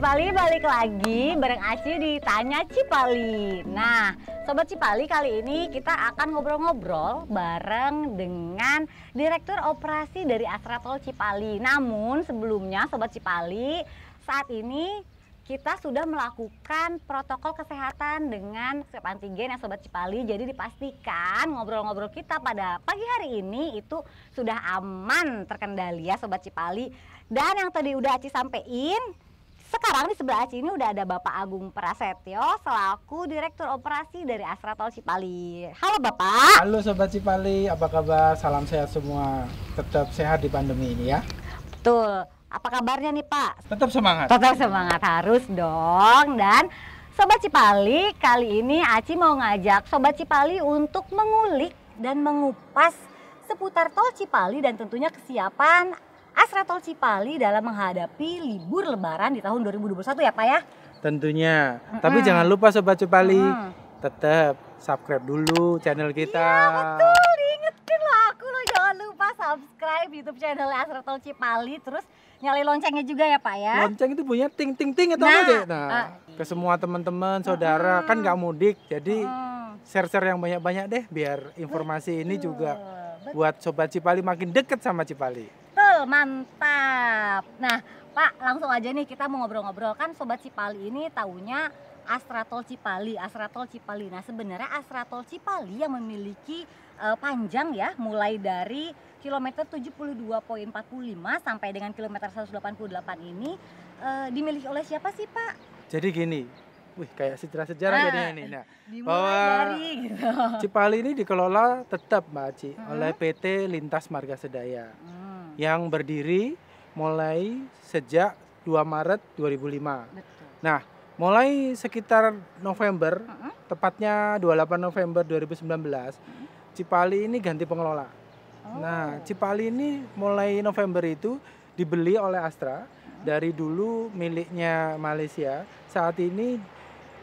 Cipali balik lagi bareng Aci di Tanya Cipali. Nah, Sobat Cipali, kali ini kita akan ngobrol-ngobrol bareng dengan Direktur Operasi dari Astra Tol Cipali. Namun sebelumnya Sobat Cipali, saat ini kita sudah melakukan protokol kesehatan dengan swab antigen ya Sobat Cipali. Jadi dipastikan ngobrol-ngobrol kita pada pagi hari ini itu sudah aman terkendali ya Sobat Cipali. Dan yang tadi udah Aci sampein, sekarang di sebelah Aci ini udah ada Bapak Agung Prasetyo selaku Direktur Operasi dari Astra Tol Cipali. Halo Bapak. Halo Sobat Cipali, apa kabar? Salam sehat semua. Tetap sehat di pandemi ini ya. Betul. Apa kabarnya nih Pak? Tetap semangat. Tetap semangat harus dong. Dan Sobat Cipali, kali ini Aci mau ngajak Sobat Cipali untuk mengulik dan mengupas seputar Tol Cipali dan tentunya kesiapan Astra Tol Cipali dalam menghadapi libur lebaran di tahun 2021 ya Pak ya? Tentunya. Tapi jangan lupa Sobat Cipali, tetap subscribe dulu channel kita. Iya betul, diingetin loh aku loh, jangan lupa subscribe YouTube channel Astra Tol Cipali, terus nyalain loncengnya juga ya Pak ya. Lonceng itu punya ting ting ting atau apa deh? Nah, ke semua teman-teman, saudara, kan nggak mudik, jadi share-share yang banyak-banyak deh, biar informasi ini juga buat Sobat Cipali makin deket sama Cipali. Betul, mantap. Nah Pak, langsung aja nih kita mau ngobrol-ngobrol. Kan Sobat Cipali ini taunya Astra Tol Cipali, Astra Tol Cipali. Nah sebenarnya Astra Tol Cipali yang memiliki panjang ya, mulai dari kilometer 72,45 sampai dengan kilometer 188 ini dimiliki oleh siapa sih Pak? Jadi gini, wih kayak sejarah-sejarah jadinya ini. Nah, dimulai dari gitu. Cipali ini dikelola tetap Mbak Aci oleh PT Lintas Marga Sedaya yang berdiri mulai sejak 2 Maret 2005. Betul. Nah, mulai sekitar November, tepatnya 28 November 2019, Cipali ini ganti pengelola. Nah, Cipali ini mulai November itu dibeli oleh Astra, dari dulu miliknya Malaysia, saat ini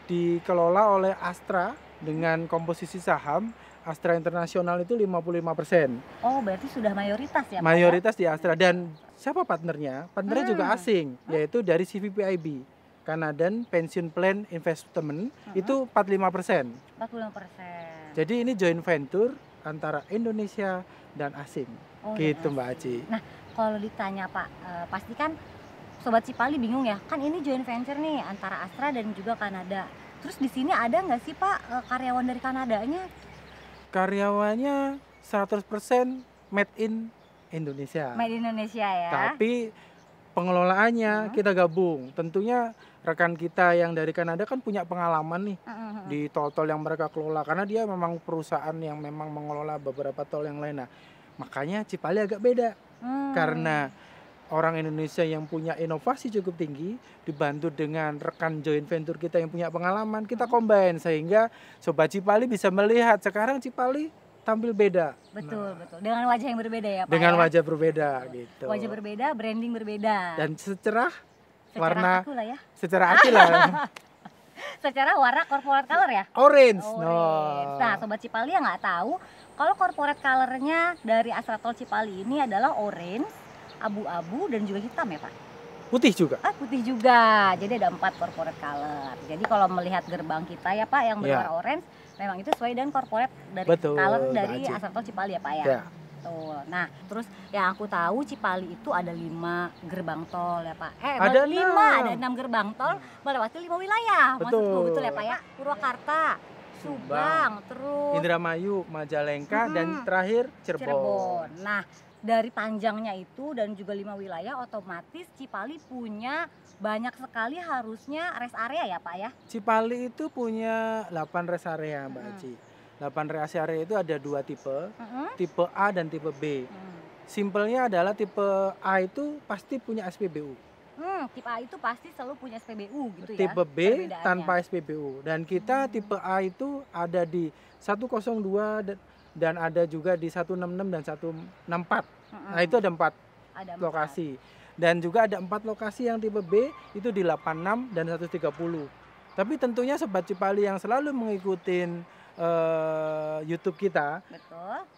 dikelola oleh Astra dengan komposisi saham Astra Internasional itu 55%. Oh, berarti sudah mayoritas ya Pak? Mayoritas di Astra. Dan siapa partnernya? Partnernya juga asing, yaitu dari CVPIB, Canadian Pension Plan Investment, itu 45%. 45%. Jadi ini joint venture antara Indonesia dan asing. Gitu Mbak Aci. Nah, kalau ditanya Pak, pasti kan Sobat Cipali bingung ya, kan ini joint venture nih antara Astra dan juga Kanada. Terus di sini ada nggak sih Pak karyawan dari Kanadanya? Karyawannya 100% made in Indonesia. Made in Indonesia ya. Tapi pengelolaannya kita gabung. Tentunya rekan kita yang dari Kanada kan punya pengalaman nih di tol-tol yang mereka kelola, karena dia memang perusahaan yang memang mengelola beberapa tol yang lain. Nah, makanya Cipali agak beda. Karena orang Indonesia yang punya inovasi cukup tinggi dibantu dengan rekan joint venture kita yang punya pengalaman, kita combine sehingga Sobat Cipali bisa melihat sekarang Cipali tampil beda. Betul, betul. Dengan wajah yang berbeda ya Pak. Dengan ya? wajah berbeda gitu. Wajah berbeda, branding berbeda. Dan secerah Secara warna aku lah ya. secara Aci lah. Secara warna corporate color ya? Orange. Orange. Nah, Sobat Cipali yang nggak tahu, kalau corporate colornya dari Astra Tol Cipali ini adalah orange, abu-abu dan juga hitam ya Pak? Putih juga. Putih juga. Jadi ada 4 corporate color. Jadi kalau melihat gerbang kita ya Pak yang berwarna orange, memang itu sesuai dengan corporate dari color dari Astra Tol Cipali ya Pak ya? Tuh. Nah, terus yang aku tahu Cipali itu ada 5 gerbang tol ya Pak. Ada 6 gerbang tol melewati 5 wilayah. Betul ya Pak ya? Purwakarta, Subang, terus Indramayu, Majalengka, dan terakhir Cirebon. Nah, dari panjangnya itu dan juga 5 wilayah, otomatis Cipali punya banyak sekali harusnya rest area ya Pak ya? Cipali itu punya 8 rest area Mbak Aci. 8 rest area itu ada 2 tipe, tipe A dan tipe B. Simpelnya adalah tipe A itu pasti punya SPBU. Tipe A itu pasti selalu punya SPBU gitu ya? Tipe B tanpa SPBU. Dan kita tipe A itu ada di 102 dan ada juga di 166 dan 164. Nah itu ada 4 lokasi. Dan juga ada 4 lokasi yang tipe B itu di 86 dan 130. Tapi tentunya Sobat Cipali yang selalu mengikuti YouTube kita,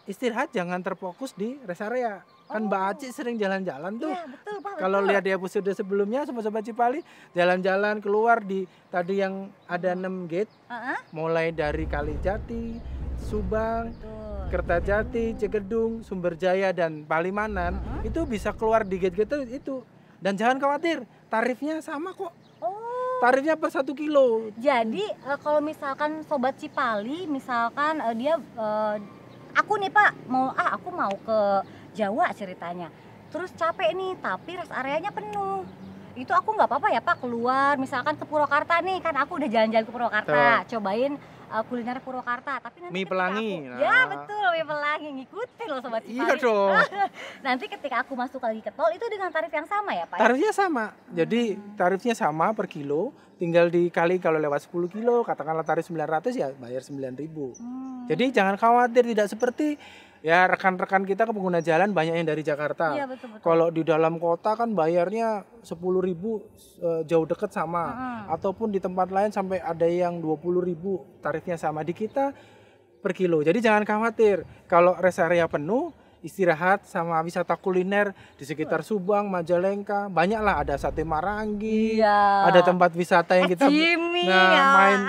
istirahat jangan terfokus di rest area. Kan Mbak Aci sering jalan-jalan tuh. Iya, betul Pak. Kalau betul. lihat di episode sebelumnya sama Sobat Cipali, jalan-jalan keluar di tadi yang ada 6 gate, Heeh, mulai dari Kalijati, Subang, betul. Kertajati, Cegedung, Sumberjaya dan Palimanan, itu bisa keluar di gate-gate itu. Dan jangan khawatir, tarifnya sama kok. Oh, Tarifnya per 1 kilo. jadi kalau misalkan Sobat Cipali, misalkan dia aku nih Pak, aku mau ke Jawa ceritanya. Terus capek nih, tapi rest areanya penuh. Itu aku nggak apa-apa ya Pak keluar, misalkan ke Purwakarta nih, kan aku udah jalan-jalan ke Purwakarta, cobain kuliner Purwakarta. Tapi nanti Mie ketika Pelangi. ya betul, mie pelangi, ngikutin loh Sobat Cipali. Iya dong. Nanti ketika aku masuk lagi ke tol itu dengan tarif yang sama ya Pak? Ya? Tarifnya sama. Jadi tarifnya sama per kilo, tinggal dikali kalau lewat 10 kilo, katakanlah tarif 900 ya bayar 9.000. Jadi jangan khawatir, tidak seperti ya rekan-rekan kita ke pengguna jalan banyak yang dari Jakarta. Iya betul betul. Kalau di dalam kota kan bayarnya 10.000 jauh deket sama, ataupun di tempat lain sampai ada yang 20.000 tarifnya sama. Di kita per kilo. Jadi jangan khawatir kalau rest area penuh, istirahat sama wisata kuliner di sekitar Subang, Majalengka, banyaklah, ada sate Marangi, Iya. ada tempat wisata yang kita Jimmy, ya. main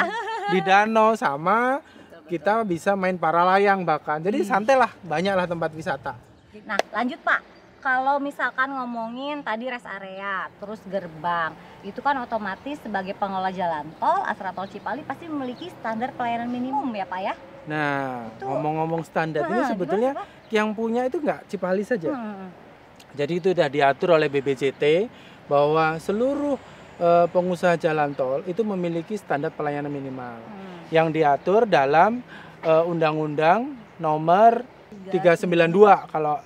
di danau sama kita bisa main para layang bahkan. Jadi santailah, banyaklah tempat wisata. Nah lanjut Pak, kalau misalkan ngomongin tadi rest area, terus gerbang, itu kan otomatis sebagai pengelola jalan tol, Astra Tol Cipali pasti memiliki standar pelayanan minimum ya Pak ya? Nah, Itu- ngomong-ngomong standar ini Gimana, sebetulnya Pak? yang punya itu nggak Cipali saja. Jadi itu sudah diatur oleh BPJT bahwa seluruh pengusaha jalan tol itu memiliki standar pelayanan minimal yang diatur dalam Undang-Undang Nomor 392 kalau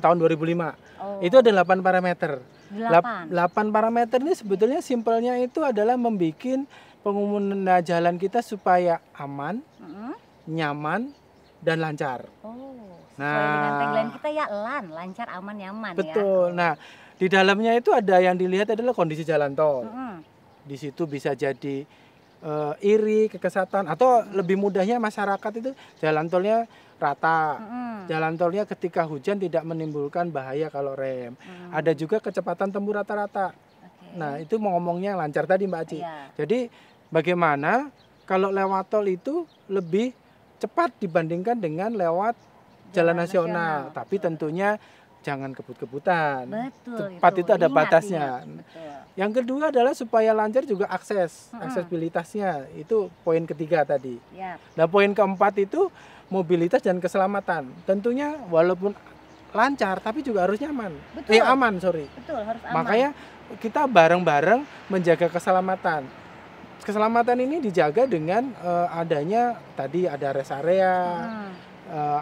tahun 2005. Oh, Itu ada 8 parameter. 8. 8 parameter ini sebetulnya simpelnya itu adalah membuat pengguna jalan kita supaya aman, nyaman, dan lancar. Oh, sesuai Nah, dengan tagline kita ya lancar, aman, nyaman ya. betul. Nah, di dalamnya itu ada yang dilihat adalah kondisi jalan tol. Mm-mm. Di situ bisa jadi iri, kekesatan, atau lebih mudahnya masyarakat itu jalan tolnya rata. Jalan tolnya ketika hujan tidak menimbulkan bahaya kalau rem. Ada juga kecepatan tempuh rata-rata. Oke. Nah, itu mau ngomongnya lancar tadi Mbak Aci. Iya. Jadi bagaimana kalau lewat tol itu lebih cepat dibandingkan dengan lewat jalan nasional. Tapi tentunya jangan kebut-kebutan. Betul. Tepat itu ada Ingat, batasnya. Betul. Yang kedua adalah supaya lancar juga aksesibilitasnya. Itu poin ketiga tadi. Ya. Nah, poin keempat itu mobilitas dan keselamatan. Tentunya walaupun lancar tapi juga harus nyaman. Betul. Aman, sorry. Betul, harus aman. Makanya kita bareng-bareng menjaga keselamatan. Keselamatan ini dijaga dengan adanya tadi ada rest area,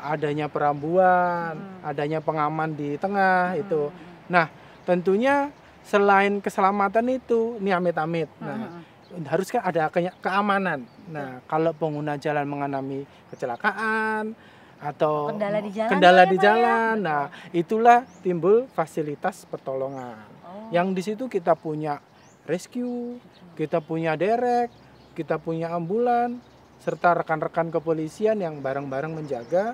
adanya perambuan, adanya pengaman di tengah itu. Nah, tentunya selain keselamatan itu, ini amit-amit. Nah, harus kan ada keamanan. Nah, kalau pengguna jalan mengalami kecelakaan atau kendala di jalan, kendala ya, di Pak, ya? jalan, nah itulah timbul fasilitas pertolongan. Oh. Yang di situ kita punya rescue, kita punya derek, kita punya ambulan, serta rekan-rekan kepolisian yang bareng-bareng menjaga.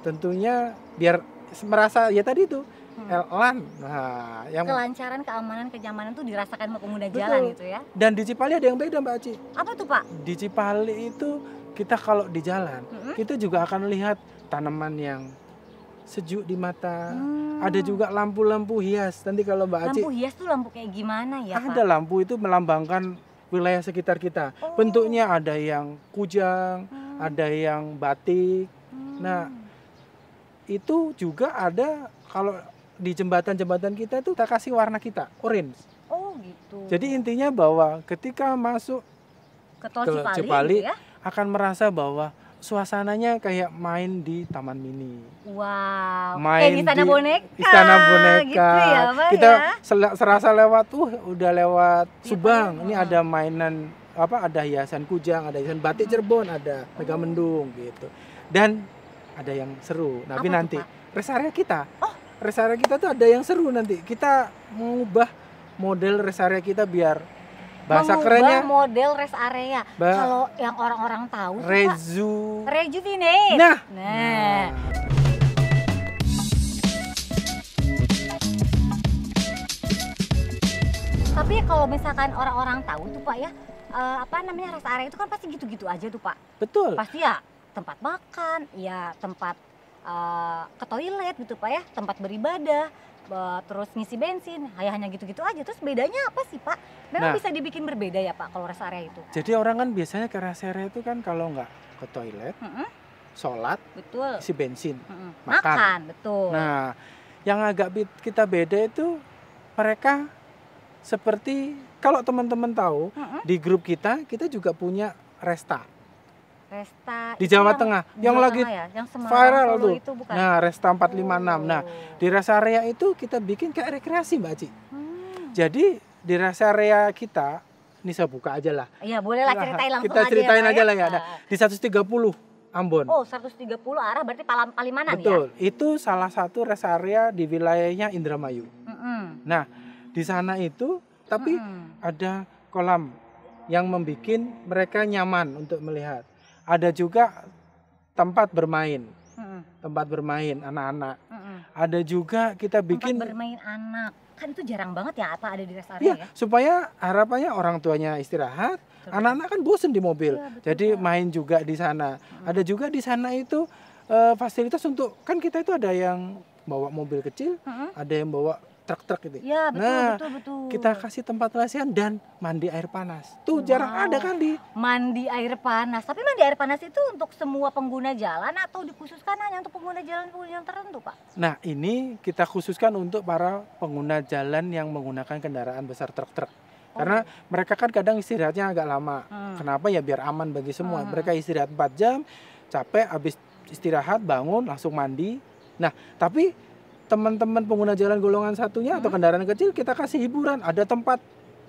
Tentunya biar merasa ya tadi itu elan. Nah, yang kelancaran, keamanan, kenyamanan tuh dirasakan sama pengguna Betul. jalan gitu ya. Dan di Cipali ada yang beda Mbak Aci. Apa tuh Pak? Di Cipali itu kita kalau di jalan, kita juga akan lihat tanaman yang sejuk di mata. Ada juga lampu-lampu hias. Nanti kalau Mbak Aci, Lampu hias tuh lampu kayak gimana ya Pak? ada lampu itu melambangkan wilayah sekitar kita. Oh. Bentuknya ada yang kujang, ada yang batik. Nah, itu juga ada kalau di jembatan-jembatan kita itu kita kasih warna kita, orange. Oh gitu. Jadi intinya bahwa ketika masuk ke tol ke Cipali, Cipali, gitu ya. akan merasa bahwa suasananya kayak main di Taman Mini. Wow. Main Kayak Istana di Boneka. Istana Boneka. Gitu ya Pak Kita ya. serasa lewat, udah lewat Iya, Subang. Pak. Ini ada mainan ada hiasan kujang, ada hiasan batik Cirebon, ada Megamendung gitu. Dan ada yang seru. Tapi Apa tuh, nanti Pak? rest area kita. Rest area kita tuh ada yang seru nanti. Kita mengubah model rest area kita biar bahasa Mengubah kerennya model rest area. Kalau yang orang-orang tahu tuh, Pak, rejuvenate. Nah. Nah. Tapi kalau misalkan orang-orang tahu tuh Pak ya, apa namanya, rest area itu kan pasti gitu-gitu aja tuh Pak. Betul. Pasti ya tempat makan, ya tempat ke toilet gitu Pak ya, tempat beribadah, terus ngisi bensin, hanya gitu-gitu aja. Terus bedanya apa sih Pak? Memang bisa dibikin berbeda ya Pak kalau rest area itu? Jadi orang kan biasanya ke rest area itu kan kalau nggak ke toilet, sholat, betul, isi bensin, makan, betul. Nah, yang agak kita beda itu mereka seperti kalau teman-teman tahu di grup kita juga punya Resta. Resta di Jawa Tengah yang lagi ya? Yang viral tuh. Itu bukan? Nah, Resta 456. Nah, di rest area itu kita bikin kayak rekreasi, Mbak Ci. Jadi di rest area kita, ini saya buka aja lah. Iya, boleh lah, ceritain langsung kita ceritain aja lah ya. Nah, di 130 Ambon. Oh, 130 arah berarti Palimanan. Betul. Ya? Itu salah satu rest area di wilayahnya Indramayu. Nah, di sana itu tapi ada kolam yang membuat mereka nyaman untuk melihat. Ada juga tempat bermain. Tempat bermain anak-anak. Ada juga kita bikin tempat bermain anak. Kan itu jarang banget ya apa ada di rest area ya? Supaya harapannya orang tuanya istirahat, anak-anak kan bosen di mobil. Ya, jadi main juga di sana. Ada juga di sana itu fasilitas untuk, kan kita itu ada yang bawa mobil kecil, ada yang bawa truk-truk gitu. Ya, betul. Kita kasih tempat latihan dan mandi air panas. Tuh jarang ada kan di mandi air panas. Tapi mandi air panas itu untuk semua pengguna jalan atau dikhususkan hanya untuk pengguna jalan yang tertentu, Pak? Nah, ini kita khususkan untuk para pengguna jalan yang menggunakan kendaraan besar truk-truk. Karena mereka kan kadang istirahatnya agak lama. Kenapa ya? Biar aman bagi semua. Mereka istirahat 4 jam, capek, habis istirahat bangun langsung mandi. Nah, tapi teman-teman pengguna jalan golongan satunya atau kendaraan kecil kita kasih hiburan. Ada tempat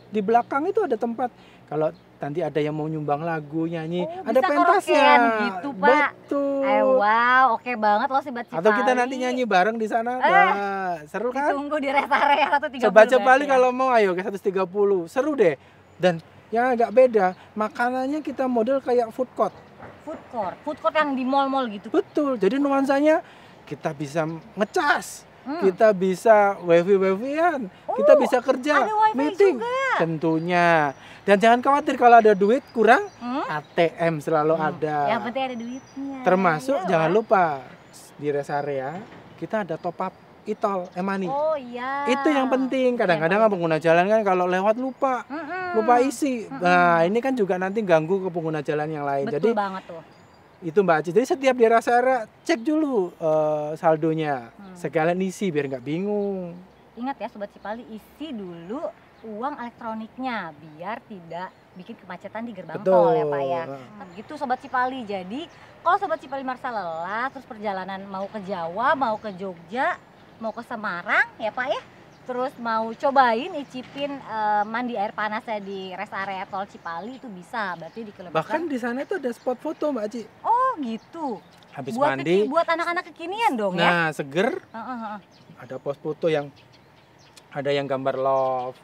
di belakang itu, ada tempat kalau nanti ada yang mau nyumbang lagu, nyanyi, ada pentasnya gitu, Pak. Betul. Wow, oke banget loh Sobat Cipali. Atau kita nanti nyanyi bareng di sana. Wah, seru kan? Tunggu di rest area 130. Sobat Cipali kalau mau ayo ke 130. Seru deh. Dan yang agak beda, makanannya kita model kayak food court. Food court yang di mall-mall gitu. Betul. Jadi nuansanya kita bisa ngecas, kita bisa wifi-wifian, kita bisa kerja, meeting juga. Tentunya. Dan jangan khawatir kalau ada duit kurang, ATM selalu ada. Yang penting ada duitnya. Termasuk jangan lupa di rest area kita ada top up e-tol, e-money. Oh iya. Itu yang penting. Kadang-kadang pengguna jalan kan kalau lewat lupa isi. Nah, ini kan juga nanti ganggu ke pengguna jalan yang lain. Betul jadi banget tuh. Itu Mbak Aci. Jadi setiap di rest area cek dulu saldonya. Sekalian isi biar nggak bingung. Ingat ya Sobat Cipali, isi dulu uang elektroniknya biar tidak bikin kemacetan di gerbang tol ya Pak ya. Gitu Sobat Cipali. Jadi kalau Sobat Cipali merasa lelah terus perjalanan mau ke Jawa, mau ke Jogja, mau ke Semarang ya Pak ya, terus mau cobain icipin mandi air panasnya di rest area tol Cipali, itu bisa. Berarti di kilometer. Bahkan di sana itu ada spot foto Mbak Aci. Oh gitu. Habis mandi. Buat anak-anak kekinian dong ya. Nah, seger. Ada pos foto yang ada yang gambar love.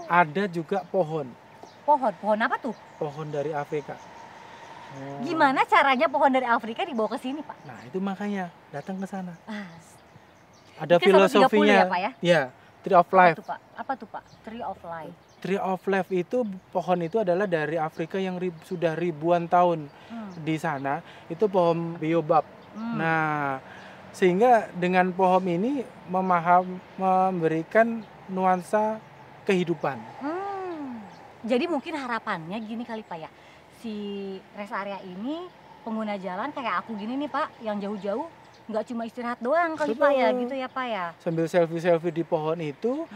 Ada juga pohon. Pohon apa tuh? Pohon dari Afrika. Gimana caranya pohon dari Afrika dibawa ke sini Pak? Nah, itu makanya datang ke sana. Itu Ada filosofinya. Ya, Pak ya? Ya, Tree of Life. Apa tuh Pak? Tree of Life. Tree of Life itu pohon itu adalah dari Afrika yang sudah ribuan tahun di sana. Itu pohon biobab. Nah, sehingga dengan pohon ini memberikan nuansa kehidupan. Jadi mungkin harapannya gini kali Pak ya. Si rest area ini pengguna jalan kayak aku gini nih Pak, yang jauh-jauh nggak cuma istirahat doang kali Pak ya, gitu ya Pak ya. Sambil selfie-selfie di pohon itu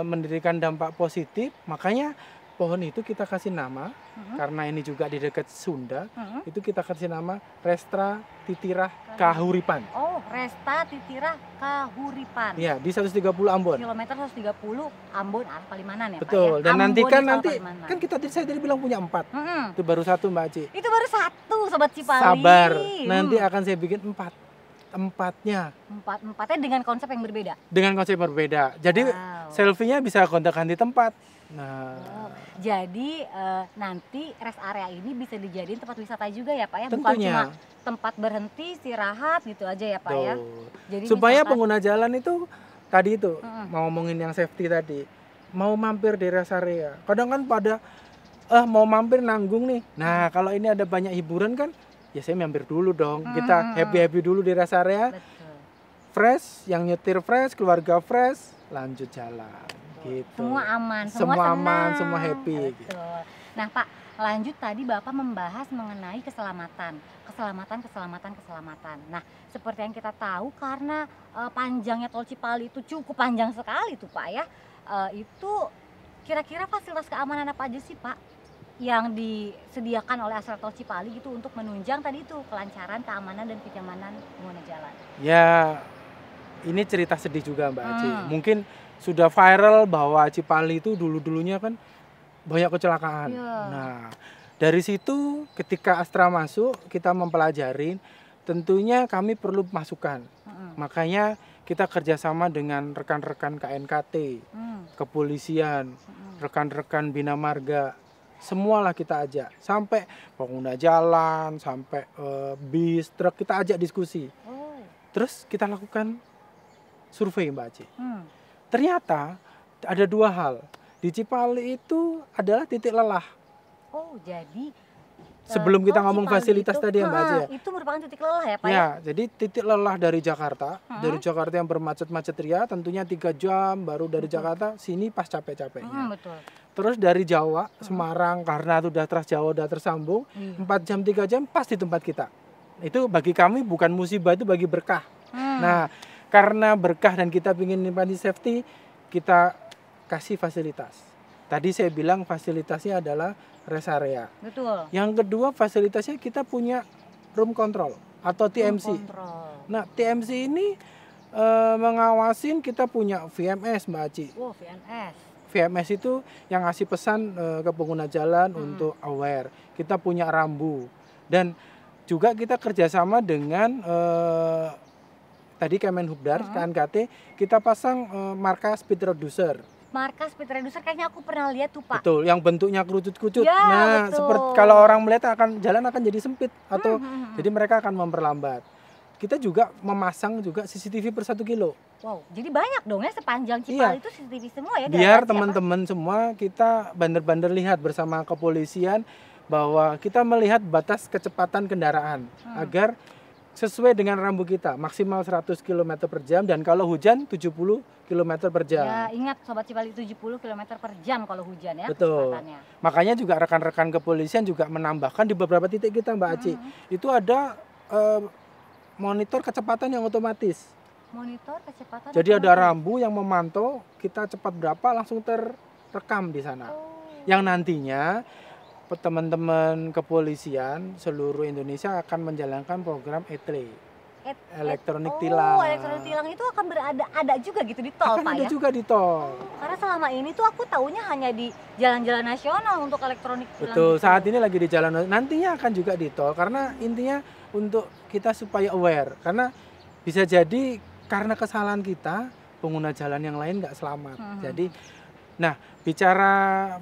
mendirikan dampak positif. Makanya pohon itu kita kasih nama karena ini juga di dekat Sunda. Itu kita kasih nama Resta Titirah Kahuripan. Oh, Resta Titirah Kahuripan. Ya, di 130 Ambon. Kilometer 130 Ambon arah Palimanan ya Betul. Pak ya. Dan Ambon nanti kan Palimanan. kan saya tadi bilang punya 4. Itu baru 1 Mbak Aci. Itu baru 1 Sobat Cipali. Sabar. Nanti akan saya bikin 4. Empatnya dengan konsep yang berbeda. Dengan konsep berbeda. Jadi selfie-nya bisa gonta-ganti tempat. Nah, jadi nanti rest area ini bisa dijadiin tempat wisata juga ya Pak ya. Tentunya. Bukan cuma tempat berhenti, istirahat gitu aja ya Pak ya. Jadi supaya pengguna jalan itu tadi itu mau ngomongin yang safety tadi. mau mampir di rest area. Kadang kan pada mau mampir nanggung nih. Nah, kalau ini ada banyak hiburan kan, ya saya mampir dulu dong. Kita happy-happy dulu di rest area. Betul. Fresh, yang nyetir fresh, keluarga fresh, lanjut jalan. Gitu. Semua aman, Semua senang. aman, semua happy. Betul. Gitu. Nah Pak, lanjut tadi Bapak membahas mengenai keselamatan. Nah, seperti yang kita tahu karena panjangnya Tol Cipali itu cukup panjang sekali tuh Pak ya. Itu kira-kira fasilitas keamanan apa aja sih Pak yang disediakan oleh Astra Tol Cipali gitu untuk menunjang tadi itu kelancaran, keamanan dan kenyamanan pengguna jalan? Ya, ini cerita sedih juga Mbak Aci. Mungkin sudah viral bahwa Cipali itu dulu-dulunya kan banyak kecelakaan. Nah, dari situ ketika Astra masuk, kita mempelajari, tentunya kami perlu masukan. Makanya kita kerjasama dengan rekan-rekan KNKT, kepolisian, rekan-rekan Bina Marga, semualah kita ajak. Sampai pengguna jalan, sampai bis, truk, kita ajak diskusi. Terus kita lakukan survei Mbak Aci. Ternyata ada dua hal. Di Cipali itu adalah titik lelah. Oh, jadi sebelum kita ngomong Cipali fasilitas itu, tadi ya Mbak Aci ya. Itu merupakan titik lelah ya Pak ya? Ya, jadi titik lelah dari Jakarta. Dari Jakarta yang bermacet-macet ria, tentunya 3 jam baru dari Jakarta sini pas capek-capeknya. Betul. Terus dari Jawa, Semarang karena itu udah Trans Jawa udah tersambung, 4 jam 3 jam pas di tempat kita. Itu bagi kami bukan musibah, itu bagi berkah. Nah, karena berkah dan kita ingin nikmati safety, kita kasih fasilitas. Tadi saya bilang fasilitasnya adalah rest area. Betul. Yang kedua fasilitasnya kita punya room control atau TMC. Nah, TMC ini mengawasin kita punya VMS Mbak Aci. Oh, VMS. VMS itu yang ngasih pesan ke pengguna jalan untuk aware. Kita punya rambu dan juga kita kerjasama dengan tadi Kemenhubdar, KNKT, kita pasang marka speed reducer. Marka speed reducer kayaknya aku pernah lihat tuh Pak. Betul, yang bentuknya kerucut-kerucut. Ya, nah, betul. Seperti kalau orang melihat jalan akan jadi sempit atau jadi mereka akan memperlambat. Kita juga memasang juga CCTV per 1 kilo. Wow, jadi banyak dong ya sepanjang Cipali itu CCTV semua ya. Biar teman-teman semua kita bandar-bandar lihat bersama kepolisian bahwa kita melihat batas kecepatan kendaraan agar sesuai dengan rambu kita, maksimal 100 km per jam dan kalau hujan 70 km per jam. Ya, ingat Sobat Cipali 70 km per jam kalau hujan ya. Betul. Makanya juga rekan-rekan kepolisian juga menambahkan di beberapa titik kita Mbak Aci, itu ada monitor kecepatan yang otomatis. Monitor kecepatan. Jadi ada rambu yang memantau kita cepat berapa langsung terekam di sana. Yang nantinya teman-teman kepolisian seluruh Indonesia akan menjalankan program ETLE, elektronik tilang. Oh, elektronik tilang itu akan ada juga gitu di tol akan Pak ada ya? juga di tol. Karena selama ini tuh aku taunya hanya di jalan-jalan nasional untuk elektronik tilang. Betul, gitu. saat ini lagi di jalan, nantinya akan juga di tol karena intinya untuk kita supaya aware. Karena bisa jadi karena kesalahan kita pengguna jalan yang lain nggak selamat. Jadi, nah bicara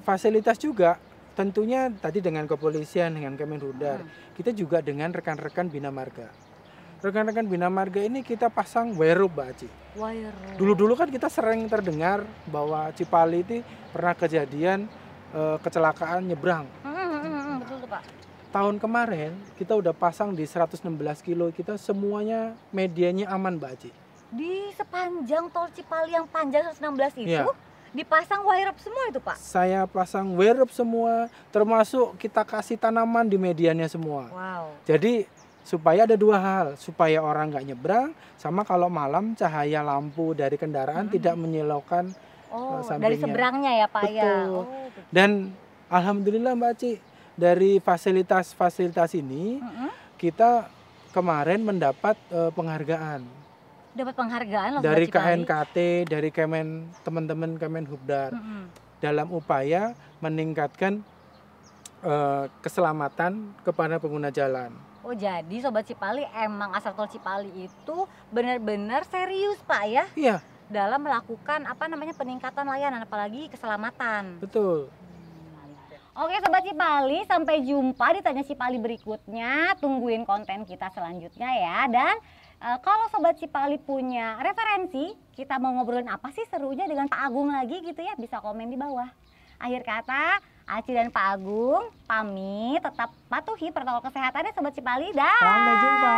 fasilitas juga tentunya tadi dengan kepolisian, dengan Kemenhubdar, kita juga dengan rekan-rekan Bina Marga. Rekan-rekan Bina Marga ini kita pasang wire rope Mbak Aci. Dulu-dulu kan kita sering terdengar bahwa Cipali itu pernah kejadian kecelakaan nyebrang. Betul tuh Pak. Tahun kemarin kita udah pasang di 116 kilo, kita semuanya medianya aman Mbak Aci. Di sepanjang tol Cipali yang panjang 116 itu? Ya. Dipasang wire rope semua itu Pak? Saya pasang wire rope semua, termasuk kita kasih tanaman di mediannya semua. Wow. Jadi supaya ada dua hal, supaya orang nggak nyebrang, sama kalau malam cahaya lampu dari kendaraan tidak menyilaukan sampingnya. Dari seberangnya ya Pak ya? Betul. Dan alhamdulillah Mbak Ci, dari fasilitas-fasilitas ini kita kemarin mendapat penghargaan. Dapat penghargaan loh dari Cipali. KNKT, dari teman-teman Kemenhubdar dalam upaya meningkatkan keselamatan kepada pengguna jalan. Oh jadi Sobat Cipali emang Astra Tol Cipali itu benar-benar serius Pak ya? Iya. Dalam melakukan peningkatan layanan apalagi keselamatan. Betul. Oke Sobat Cipali, sampai jumpa di Tanya Cipali berikutnya. Tungguin konten kita selanjutnya ya. Dan kalau Sobat Cipali punya referensi, kita mau ngobrolin apa sih serunya dengan Pak Agung lagi gitu ya, bisa komen di bawah. Akhir kata, Aci dan Pak Agung pamit, tetap patuhi protokol kesehatannya Sobat Cipali. Dan Sampai jumpa.